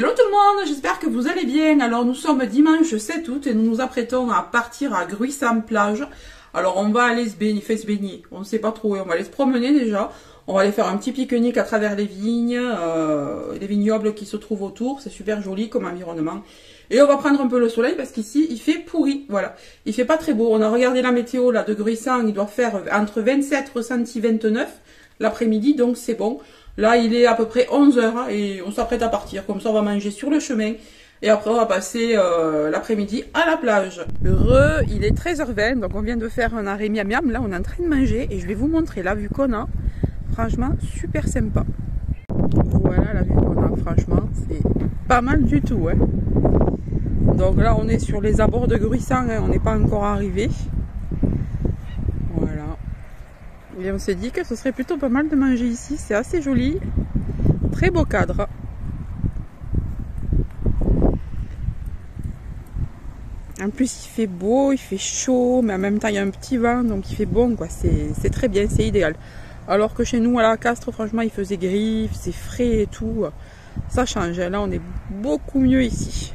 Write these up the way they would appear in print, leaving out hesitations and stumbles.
Hello tout le monde, j'espère que vous allez bien. Alors nous sommes dimanche 7 août et nous nous apprêtons à partir à Gruissant plage. Alors on va aller se baigner, on ne sait pas trop, on va aller se promener déjà. On va aller faire un petit pique-nique à travers les vignes, les vignobles qui se trouvent autour. C'est super joli comme environnement. Et on va prendre un peu le soleil parce qu'ici il fait pourri, voilà. Il fait pas très beau. On a regardé la météo là de Gruissant, il doit faire entre 27 ressentis 29 l'après-midi, donc c'est bon. Là, il est à peu près 11 h et on s'apprête à partir. Comme ça, on va manger sur le chemin. Et après, on va passer l'après-midi à la plage. Heureux, il est 13h20. Donc, on vient de faire un arrêt miam miam. Là, on est en train de manger. Et je vais vous montrer la vue qu'on a. Franchement, super sympa. Voilà la vue qu'on a. Franchement, c'est pas mal du tout. Hein. Donc là, on est sur les abords de Gruissant. Hein. On n'est pas encore arrivé. Voilà. Et on s'est dit que ce serait plutôt pas mal de manger ici, c'est assez joli, très beau cadre. En plus il fait beau, il fait chaud, mais en même temps il y a un petit vent, donc il fait bon quoi, c'est très bien, c'est idéal. Alors que chez nous à la Castres, franchement il faisait gris, c'est frais et tout, ça change, là on est beaucoup mieux ici.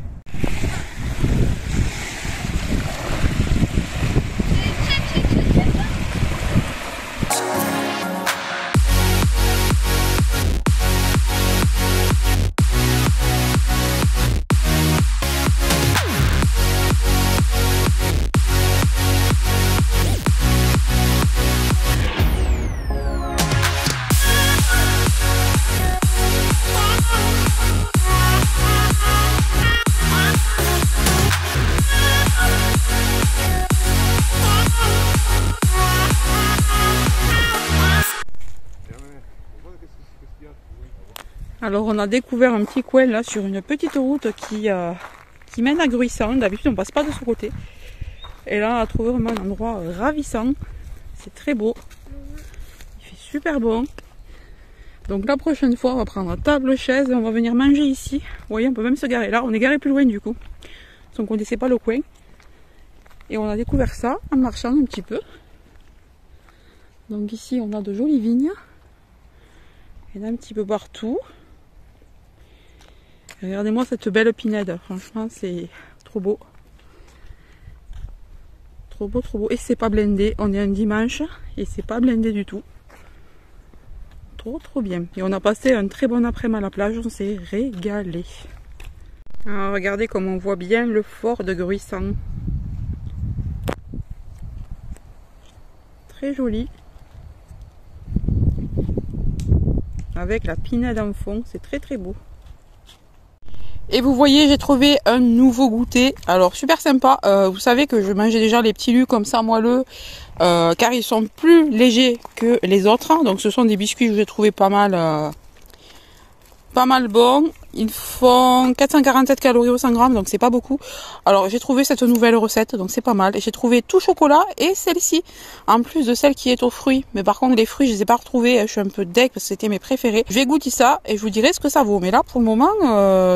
Alors on a découvert un petit coin là sur une petite route qui mène à Gruissant. D'habitude on passe pas de ce côté. Et là on a trouvé vraiment un endroit ravissant. C'est très beau. Il fait super bon. Donc la prochaine fois on va prendre table, chaise et on va venir manger ici. Vous voyez, on peut même se garer là. On est garé plus loin du coup. Donc on ne connaissait pas le coin. Et on a découvert ça en marchant un petit peu. Donc ici on a de jolies vignes. Il y en a un petit peu partout. Regardez-moi cette belle pinède, franchement c'est trop beau. Trop beau, trop beau. Et c'est pas blindé, on est un dimanche et c'est pas blindé du tout. Trop trop bien. Et on a passé un très bon après-midi à la plage, on s'est régalé. Alors regardez comme on voit bien le fort de Gruissant. Très joli. Avec la pinède en fond, c'est très très beau. Et vous voyez, j'ai trouvé un nouveau goûter. Alors super sympa. Vous savez que je mangeais déjà les petits lus comme ça moelleux, car ils sont plus légers que les autres. Donc ce sont des biscuits que j'ai trouvé pas mal bons. Ils font 447 calories au 100 grammes, donc c'est pas beaucoup. Alors j'ai trouvé cette nouvelle recette, donc c'est pas mal. Et j'ai trouvé tout chocolat et celle-ci, en plus de celle qui est aux fruits. Mais par contre les fruits je les ai pas retrouvés, je suis un peu deg parce que c'était mes préférés. Je vais goûter ça et je vous dirai ce que ça vaut. Mais là pour le moment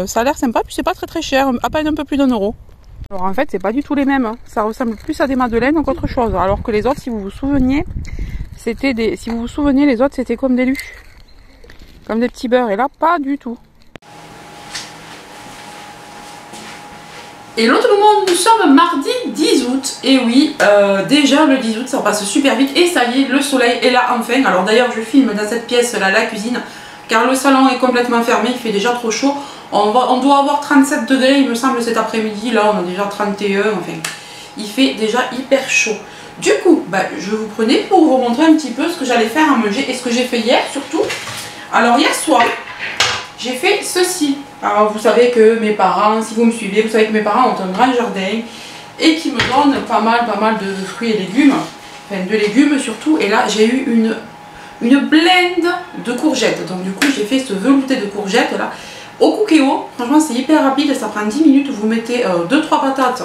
ça a l'air sympa, puis c'est pas très cher, à peine un peu plus d'1 €. Alors en fait c'est pas du tout les mêmes, ça ressemble plus à des madeleines qu'autre chose. Alors que les autres, si vous vous souveniez, les autres c'était comme des lus, comme des petits beurres, et là pas du tout. Hello tout le monde, nous sommes mardi 10 août, et oui, déjà le 10 août ça passe super vite, et ça y est, le soleil est là enfin. Alors d'ailleurs je filme dans cette pièce là, la cuisine, car le salon est complètement fermé, il fait déjà trop chaud. On doit avoir 37 degrés il me semble cet après-midi, là on a déjà 31, enfin il fait déjà hyper chaud. Du coup, je vous prenais pour vous montrer un petit peu ce que j'allais faire à manger, et ce que j'ai fait hier surtout. Alors hier soir, j'ai fait ceci. Alors vous savez que mes parents, si vous me suivez, vous savez que mes parents ont un grand jardin et qui me donnent pas mal de fruits et légumes, enfin de légumes surtout. Et là j'ai eu une blinde de courgettes. Donc du coup j'ai fait ce velouté de courgettes là au Cookéo. Franchement c'est hyper rapide, ça prend 10 minutes. Vous mettez 2-3 patates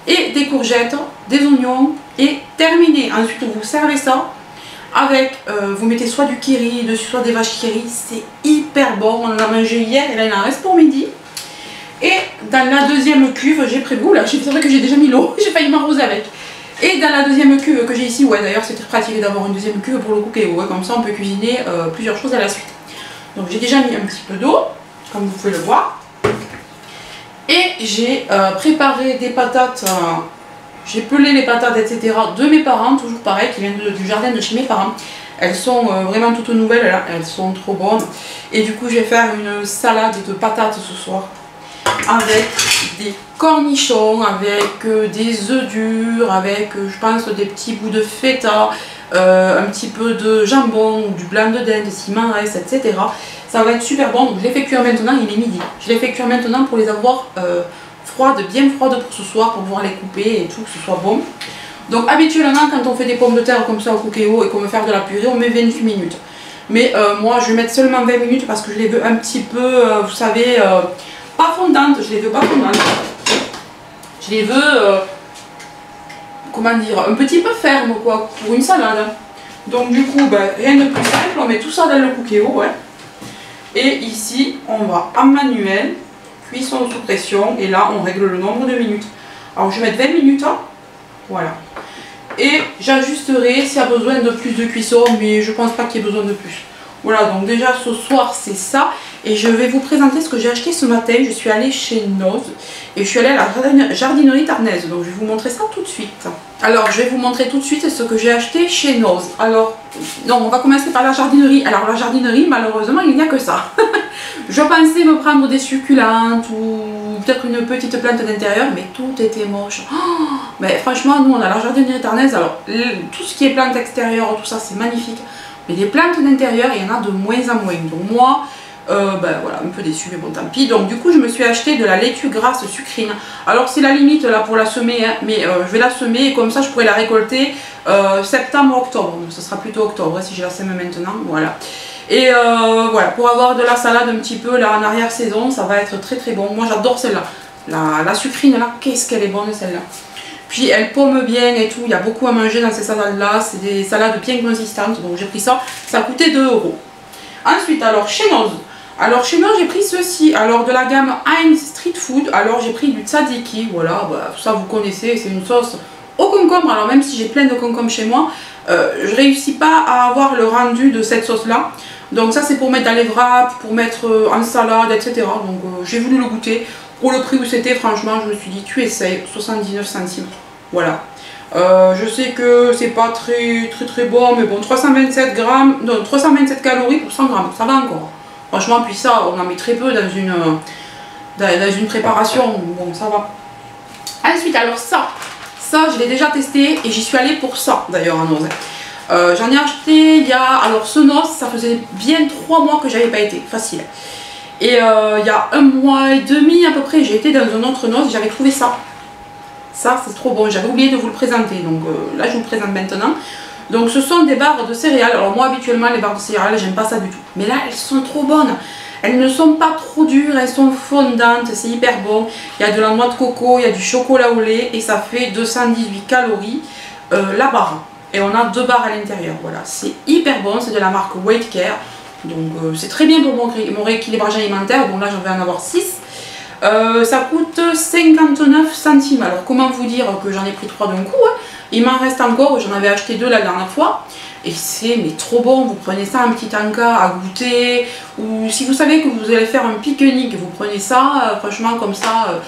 et des courgettes, des oignons et terminé. Ensuite vous servez ça avec, vous mettez soit du kiri dessus, soit des vaches qui ri, c'est hyper bon. On en a mangé hier et là il en reste pour midi. Et dans la deuxième cuve, j'ai prévu, là c'est vrai que j'ai déjà mis l'eau, j'ai failli m'arroser avec. Et dans la deuxième cuve que j'ai ici, ouais d'ailleurs c'est très pratique d'avoir une deuxième cuve pour le Cookéo, ouais, comme ça on peut cuisiner plusieurs choses à la suite. Donc j'ai déjà mis un petit peu d'eau, comme vous pouvez le voir. Et j'ai préparé des patates, j'ai pelé les patates, etc. de mes parents, toujours pareil, qui viennent du jardin de chez mes parents. Elles sont vraiment toutes nouvelles, là. Elles sont trop bonnes. Et du coup, je vais faire une salade de patates ce soir. Avec des cornichons, avec des œufs durs, avec, je pense, des petits bouts de feta, un petit peu de jambon ou du blanc de dinde, s'il m'en reste, etc. Ça va être super bon. Donc, je les fais cuire maintenant, il est midi. Je les fais cuire maintenant pour les avoir froides, bien froides pour ce soir, pour pouvoir les couper et tout, que ce soit bon. Donc habituellement quand on fait des pommes de terre comme ça au Cookéo et qu'on veut faire de la purée, on met 28 minutes. Mais moi je vais mettre seulement 20 minutes parce que je les veux un petit peu, vous savez, pas fondantes, je les veux pas fondantes. Je les veux, comment dire, un petit peu fermes quoi, pour une salade. Donc du coup, ben, rien de plus simple, on met tout ça dans le Cookéo, ouais. Et ici, on va en manuel, cuisson sous pression, et là on règle le nombre de minutes. Alors je vais mettre 20 minutes, hein. Voilà. Et j'ajusterai s'il y a besoin de plus de cuisson, mais je pense pas qu'il y ait besoin de plus. Voilà, donc déjà ce soir c'est ça. Et je vais vous présenter ce que j'ai acheté ce matin. Je suis allée chez Noz et je suis allée à la jardinerie Tarnaise. Donc je vais vous montrer ça tout de suite. Alors je vais vous montrer tout de suite ce que j'ai acheté chez Noz. Alors, non, on va commencer par la jardinerie. Alors la jardinerie, malheureusement, il n'y a que ça. Je pensais me prendre des succulentes ou peut-être une petite plante d'intérieur, mais tout était moche. Oh, mais franchement, nous on a la jardinerie Tarnaise. Alors tout ce qui est plantes extérieures, tout ça c'est magnifique. Mais les plantes d'intérieur, il y en a de moins en moins. Donc moi, ben voilà, un peu déçue, mais bon tant pis. Donc du coup je me suis acheté de la laitue grasse sucrine. Alors c'est la limite là pour la semer, hein, mais je vais la semer et comme ça je pourrai la récolter septembre-octobre. Donc ce sera plutôt octobre hein, si je la sème maintenant, voilà. Et voilà, pour avoir de la salade un petit peu là en arrière saison, ça va être très très bon. Moi j'adore celle-là, la sucrine là, qu'est-ce qu'elle est bonne celle-là. Puis elle pomme bien et tout, il y a beaucoup à manger dans ces salades là, c'est des salades bien consistantes, donc j'ai pris ça, ça coûtait 2 €. Ensuite alors chez Noz. Alors chez moi j'ai pris ceci, alors de la gamme Heinz Street Food, alors j'ai pris du tzatziki, voilà, bah, tout ça vous connaissez, c'est une sauce au concombre, alors même si j'ai plein de concombres chez moi, je réussis pas à avoir le rendu de cette sauce là, donc ça c'est pour mettre dans les wraps, pour mettre en salade, etc. Donc j'ai voulu le goûter, pour le prix où c'était, franchement je me suis dit tu essayes, 79 centimes, voilà. Je sais que c'est pas très bon, mais bon, 327 grammes, non, 327 calories pour 100 grammes, ça va encore. Franchement, puis ça, on en met très peu dans une préparation, bon, ça va. Ensuite, alors ça je l'ai déjà testé et j'y suis allée pour ça, d'ailleurs, à Noz. J'en ai acheté il y a, alors ce Noz, ça faisait bien 3 mois que j'avais pas été, facile. Et il y a 1 mois et demi à peu près, j'ai été dans un autre Noz et j'avais trouvé ça. Ça, c'est trop bon, j'avais oublié de vous le présenter, donc là, je vous le présente maintenant. Donc ce sont des barres de céréales. Alors moi habituellement les barres de céréales j'aime pas ça du tout. Mais là elles sont trop bonnes. Elles ne sont pas trop dures, elles sont fondantes, c'est hyper bon. Il y a de la noix de coco, il y a du chocolat au lait et ça fait 218 calories la barre. Et on a 2 barres à l'intérieur. Voilà, c'est hyper bon, c'est de la marque Weight Care. Donc c'est très bien pour mon rééquilibrage alimentaire. Donc là j'en vais en avoir 6. Ça coûte 59 centimes. Alors comment vous dire que j'en ai pris 3 d'un coup hein. Il m'en reste encore, j'en avais acheté 2 la dernière fois. Et c'est mais trop bon, vous prenez ça un petit encas à goûter. Ou si vous savez que vous allez faire un pique-nique, vous prenez ça, franchement comme ça,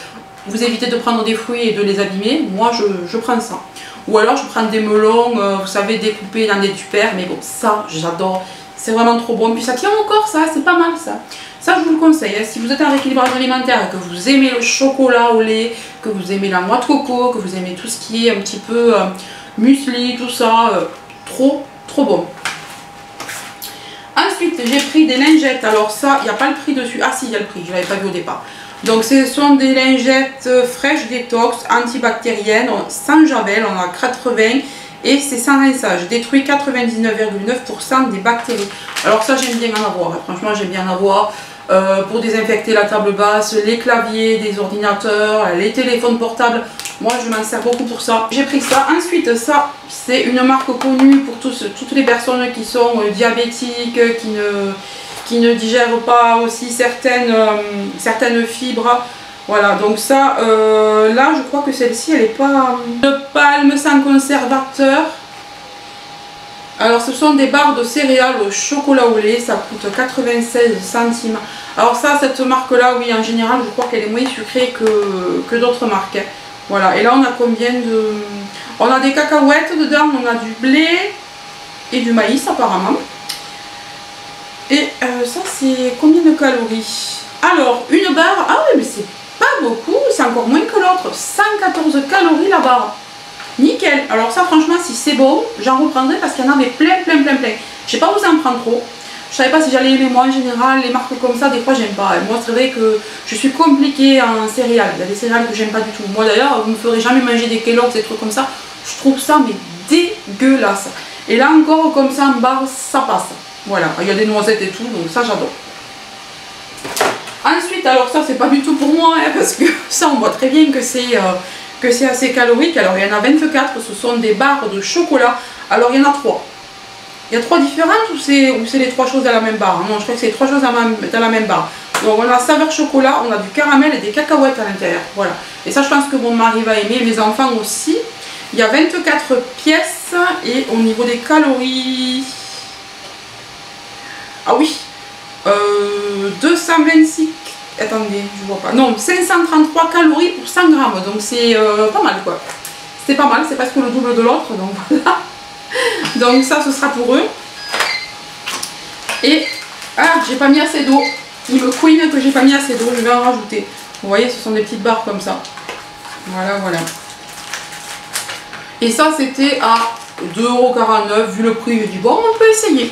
vous évitez de prendre des fruits et de les abîmer. Moi je prends ça. Ou alors je prends des melons, vous savez, découpés dans des tupperwares. Mais bon, ça j'adore, c'est vraiment trop bon. Puis ça tient encore ça, c'est pas mal ça. Ça je vous le conseille, hein. Si vous êtes en rééquilibrage alimentaire, que vous aimez le chocolat au lait, que vous aimez la noix de coco, que vous aimez tout ce qui est un petit peu muesli, tout ça, trop bon. Ensuite j'ai pris des lingettes, alors ça il n'y a pas le prix dessus, ah si il y a le prix, je ne l'avais pas vu au départ. Donc ce sont des lingettes fraîches détox, antibactériennes, sans javel, on a 80 et c'est sans rinçage, détruit 99,9% des bactéries. Alors ça j'aime bien en avoir, franchement j'aime bien en avoir. Pour désinfecter la table basse, les claviers des ordinateurs, les téléphones portables. Moi je m'en sers beaucoup pour ça. J'ai pris ça. Ensuite ça c'est une marque connue pour toutes les personnes qui sont diabétiques, qui ne digèrent pas aussi certaines fibres. Voilà, donc ça, là je crois que celle-ci elle n'est pas de palme sans conservateur. Alors ce sont des barres de céréales au chocolat au lait, ça coûte 96 centimes. Alors ça, cette marque là, oui, en général je crois qu'elle est moins sucrée que d'autres marques, hein. Voilà, et là on a combien de... On a des cacahuètes dedans, on a du blé et du maïs apparemment. Et ça c'est combien de calories? Alors une barre, ah oui mais c'est pas beaucoup, c'est encore moins que l'autre, 114 calories la barre. Nickel. Alors ça franchement si c'est bon, j'en reprendrai parce qu'il y en avait plein. Je sais pas vous en prendre trop. Je savais pas si j'allais aimer. Moi en général les marques comme ça des fois j'aime pas. Et moi c'est vrai que je suis compliquée en céréales. Il y a des céréales que j'aime pas du tout. Moi d'ailleurs vous me ferez jamais manger des Kellogg's, des trucs comme ça. Je trouve ça mais dégueulasse. Et là encore comme ça en barre ça passe. Voilà. Il y a des noisettes et tout donc ça j'adore. Ensuite alors ça c'est pas du tout pour moi hein, parce que ça on voit très bien que c'est assez calorique. Alors il y en a 24, ce sont des barres de chocolat. Alors il y en a 3. Il y a 3 différentes ou c'est les 3 choses dans la même barre? Non, je crois que c'est les 3 choses dans la même barre. Donc on a saveur chocolat, on a du caramel et des cacahuètes à l'intérieur. Voilà. Et ça je pense que mon mari va aimer, mes enfants aussi. Il y a 24 pièces et au niveau des calories... Ah oui 226... Attendez, je vois pas. Non, 533 calories pour 100 grammes. Donc c'est pas mal quoi. C'est pas mal, c'est presque le double de l'autre. Donc voilà. Donc ça, ce sera pour eux. Et ah, j'ai pas mis assez d'eau. Il me couine que j'ai pas mis assez d'eau. Je vais en rajouter. Vous voyez, ce sont des petites barres comme ça. Voilà, voilà. Et ça, c'était à 2,49 €. Vu le prix, je dis bon, on peut essayer.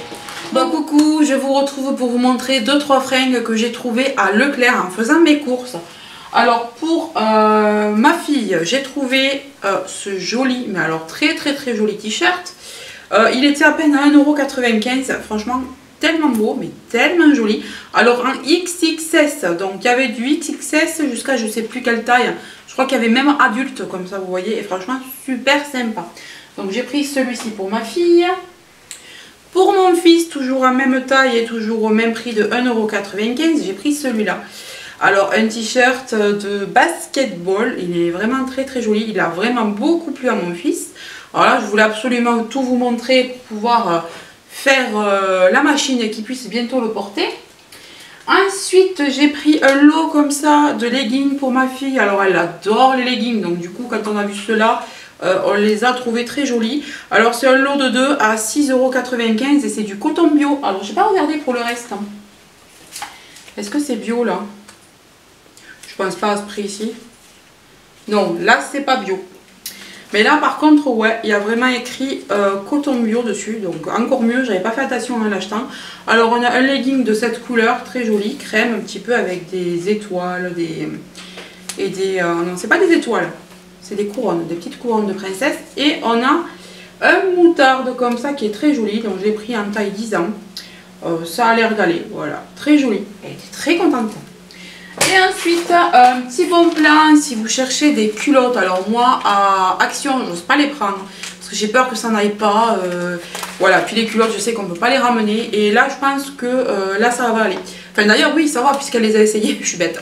Bon coucou, je vous retrouve pour vous montrer 2-3 fringues que j'ai trouvées à Leclerc en faisant mes courses. Alors pour ma fille, j'ai trouvé ce joli, mais alors très joli t-shirt. Il était à peine à 1,95 €, franchement tellement beau, mais tellement joli. Alors en XXS, donc il y avait du XXS jusqu'à je sais plus quelle taille. Je crois qu'il y avait même adulte comme ça, vous voyez, et franchement super sympa. Donc j'ai pris celui-ci pour ma fille. Pour mon fils, toujours en même taille et toujours au même prix de 1,95 €, j'ai pris celui-là. Alors un t-shirt de basketball, il est vraiment très joli, il a vraiment beaucoup plu à mon fils. Alors là je voulais absolument tout vous montrer pour pouvoir faire la machine et qu'il puisse bientôt le porter. Ensuite j'ai pris un lot comme ça de leggings pour ma fille. Alors elle adore les leggings, donc du coup quand on a vu ceux-là, on les a trouvés très jolis. Alors c'est un lot de 2 à 6,95 € et c'est du coton bio. Alors j'ai pas regardé pour le reste, hein. Est-ce que c'est bio là? Je pense pas à ce prix ici. Non, là c'est pas bio. Mais là par contre ouais, il y a vraiment écrit coton bio dessus. Donc encore mieux, j'avais pas fait attention en l'achetant. Alors on a un legging de cette couleur très joli, crème un petit peu avec des étoiles, non c'est pas des étoiles, c'est des couronnes, des petites couronnes de princesse. Et on a un moutarde comme ça qui est très joli, donc j'ai pris en taille 10 ans. Ça a l'air d'aller, voilà, très joli. Elle était très contente. Et ensuite, un petit bon plan si vous cherchez des culottes. Alors moi, à Action, j'ose pas les prendre parce que j'ai peur que ça n'aille pas. Voilà, puis les culottes, je sais qu'on peut pas les ramener. Et là, je pense que là, ça va aller. Enfin d'ailleurs, oui, ça va puisqu'elle les a essayées. Je suis bête.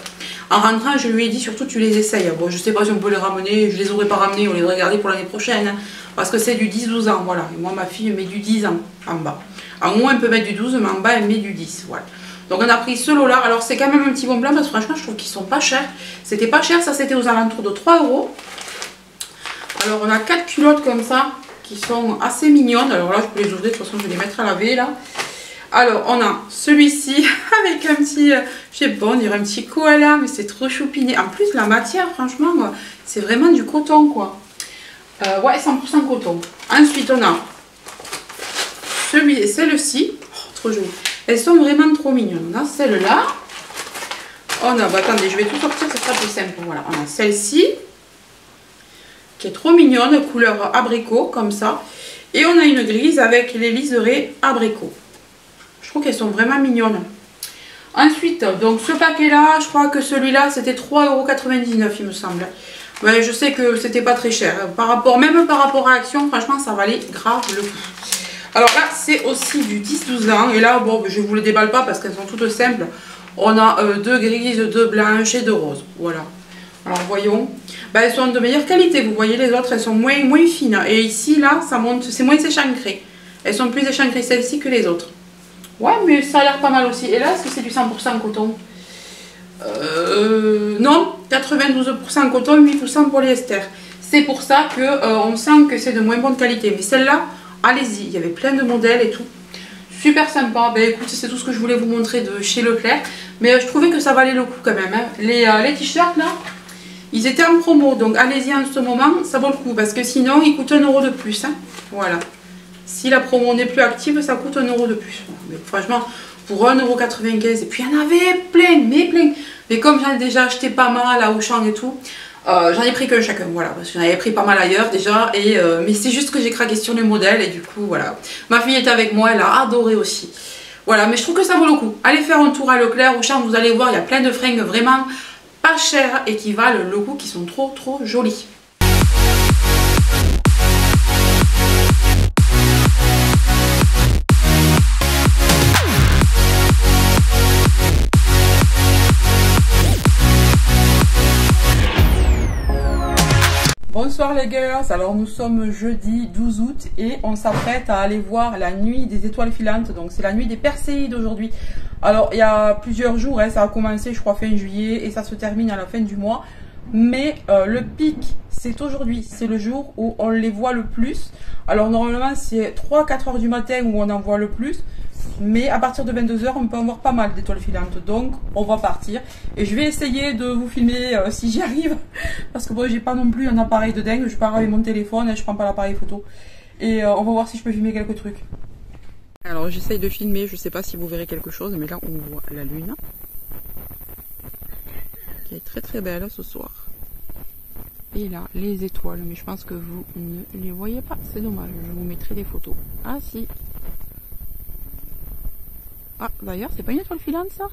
En rentrant, je lui ai dit surtout tu les essayes. Bon, je sais pas si on peut les ramener. Je les aurais pas ramenés, on les aurait gardés pour l'année prochaine. Hein, parce que c'est du 10-12 ans, voilà. Et moi, ma fille met du 10 ans en bas. En haut, elle peut mettre du 12, mais en bas, elle met du 10. Voilà. Donc on a pris ce lot là, alors c'est quand même un petit bon plan parce que franchement je trouve qu'ils sont pas chers. C'était pas cher, ça c'était aux alentours de 3 €. Alors on a 4 culottes comme ça qui sont assez mignonnes. Alors là je peux les ouvrir, de toute façon je vais les mettre à laver là. Alors on a celui-ci avec un petit, je sais pas, on dirait un petit koala, mais c'est trop choupiné. En plus la matière franchement c'est vraiment du coton quoi. Ouais 100% coton. Ensuite on a celle-ci, oh, trop joli. Elles sont vraiment trop mignonnes. On a celle-là. On a, attendez, je vais tout sortir, ce sera plus simple. Voilà, on a celle-ci qui est trop mignonne, couleur abricot, comme ça. Et on a une grise avec les liserés abricot. Je trouve qu'elles sont vraiment mignonnes. Ensuite, donc ce paquet-là, je crois que celui-là, c'était 3,99 € il me semble. Ouais, je sais que c'était pas très cher. Même par rapport à Action, franchement, ça valait grave le coup. Alors là, c'est aussi du 10-12 ans. Et là, bon, je ne vous le déballe pas parce qu'elles sont toutes simples. On a 2 grises, 2 blanches et 2 roses. Voilà. Alors, voyons. Ben, elles sont de meilleure qualité. Vous voyez, les autres, elles sont moins fines. Et ici, là, ça monte, c'est moins échancré. Elles sont plus échancrées celles-ci que les autres. Ouais, mais ça a l'air pas mal aussi. Et là, est-ce que c'est du 100% coton? Non, 92% coton, 8% polyester. C'est pour ça que on sent que c'est de moins bonne qualité. Mais celle-là, allez-y, il y avait plein de modèles et tout. Super sympa. Ben écoute, c'est tout ce que je voulais vous montrer de chez Leclerc. Mais je trouvais que ça valait le coup quand même. Hein. Les t-shirts là, ils étaient en promo. Donc allez-y en ce moment, ça vaut le coup. Parce que sinon, ils coûtent 1 € de plus. Hein. Voilà. Si la promo n'est plus active, ça coûte 1 € de plus. Mais franchement, pour 1,95 €. Et puis il y en avait plein, mais plein. Mais comme j'en ai déjà acheté pas mal à Auchan et tout, j'en ai pris qu'un chacun. Voilà, parce que j'en avais pris pas mal ailleurs déjà. Et, mais c'est juste que j'ai craqué sur le modèle. Et du coup, voilà. Ma fille était avec moi, elle a adoré aussi. Voilà, mais je trouve que ça vaut le coup. Allez faire un tour à Leclerc, Auchan, vous allez voir, il y a plein de fringues vraiment pas chères et qui valent le coup, qui sont trop jolies. Bonsoir les girls, alors nous sommes jeudi 12 août et on s'apprête à aller voir la nuit des étoiles filantes, donc c'est la nuit des Perséides aujourd'hui. Alors il y a plusieurs jours, hein, ça a commencé je crois fin juillet et ça se termine à la fin du mois, mais le pic c'est aujourd'hui, c'est le jour où on les voit le plus. Alors normalement c'est 3-4 heures du matin où on en voit le plus, mais à partir de 22 h on peut en voir pas mal d'étoiles filantes, donc on va partir et je vais essayer de vous filmer si j'y arrive, parce que bon j'ai pas non plus un appareil de dingue, je pars avec mon téléphone et je prends pas l'appareil photo et on va voir si je peux filmer quelques trucs. Alors j'essaye de filmer, je sais pas si vous verrez quelque chose, mais là on voit la lune qui est très belle ce soir et là les étoiles, mais je pense que vous ne les voyez pas, c'est dommage, je vous mettrai des photos. Ah si. Ah, d'ailleurs, c'est pas une étoile filante ça?